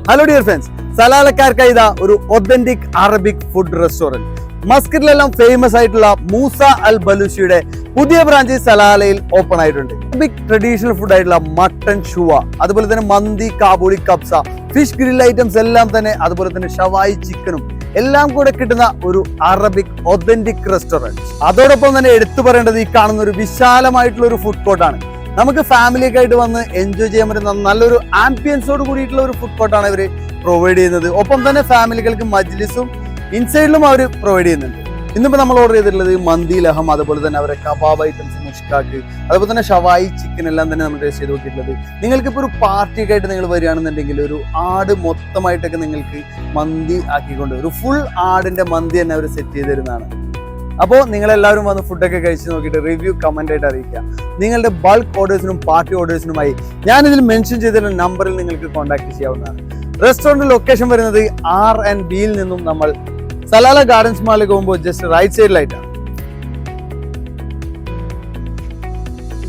Hello dear friends, സലാലക്കാർക്കായി ഇതാ ഒരു ഒതന്റിക് അറബിക് ഫുഡ് റെസ്റ്റോറന്റ്. മസ്കറ്റിലെല്ലാം ഫേമസ് ആയിട്ടുള്ള മൂസ അൽ ബലൂഷിയുടെ പുതിയ ബ്രാഞ്ച് സലാലയിൽ ഓപ്പൺ ആയിട്ടുണ്ട്. അറബിക് ട്രഡീഷണൽ ഫുഡ് ആയിട്ടുള്ള മട്ടൺ ഷുവ, അതുപോലെ തന്നെ mandi, kabuli kabsa, fish grill items എല്ലാം തന്നെ, അതുപോലെ തന്നെ ഷവായി ചിക്കനും എല്ലാം കൂടെ കിട്ടുന്ന ഒരു അറബിക് ഒതന്റിക് റെസ്റ്റോറന്റ്. അതോടൊപ്പം തന്നെ എടുത്തു പറയേണ്ടത് ഈ കാണുന്ന ഒരു വിശാലമായിട്ടുള്ള ഒരു ഫുഡ് കോർട്ടാണ്. നമുക്ക് ഫാമിലിയൊക്കെ ആയിട്ട് വന്ന് എൻജോയ് ചെയ്യാൻ പറ്റുന്ന നല്ലൊരു ആംബിയൻസോട് കൂടിയിട്ടുള്ള ഒരു ഫുഡ് കോർട്ടാണ് ഇവർ പ്രൊവൈഡ് ചെയ്യുന്നത്. ഒപ്പം തന്നെ ഫാമിലികൾക്ക് മജ്ലിസും ഇൻസൈഡിലും അവർ പ്രൊവൈഡ് ചെയ്യുന്നുണ്ട്. ഇന്നിപ്പോൾ നമ്മൾ ഓർഡർ ചെയ്തിട്ടുള്ളത് മന്തി ലഹം, അതുപോലെ തന്നെ അവരെ കബാബ് ഐറ്റംസ്, മുഷ്കാക്ക്, അതുപോലെ തന്നെ ഷവായി ചിക്കൻ എല്ലാം തന്നെ നമ്മൾ ടേസ്റ്റ് ചെയ്ത് നോക്കിയിട്ടുള്ളത്. നിങ്ങൾക്കിപ്പോൾ ഒരു പാർട്ടിയൊക്കെ ആയിട്ട് നിങ്ങൾ വരികയാണെന്നുണ്ടെങ്കിൽ ഒരു ആട് മൊത്തമായിട്ടൊക്കെ നിങ്ങൾക്ക് മന്തി ആക്കിക്കൊണ്ട് ഒരു ഫുൾ ആടിന്റെ മന്തി തന്നെ അവർ സെറ്റ് ചെയ്ത് തരുന്നതാണ്. അപ്പോൾ നിങ്ങളെല്ലാവരും വന്ന് ഫുഡൊക്കെ കഴിച്ച് നോക്കിയിട്ട് റിവ്യൂ കമൻ്റ് ആയിട്ട് അറിയിക്കുക. നിങ്ങളുടെ ബൾക്ക് ഓർഡേഴ്സിനും പാർട്ടി ഓർഡേഴ്സിനുമായി ഞാനിതിൽ മെൻഷൻ ചെയ്തിട്ടുള്ള നമ്പറിൽ നിങ്ങൾക്ക് കോൺടാക്ട് ചെയ്യാവുന്നതാണ്. റെസ്റ്റോറൻറ്റ് ലൊക്കേഷൻ വരുന്നത് R&Bയിൽ നിന്നും നമ്മൾ സലാല ഗാർഡൻസ് മാളിലേക്ക് പോകുമ്പോൾ ജസ്റ്റ് റൈറ്റ് സൈഡിലായിട്ടാണ്.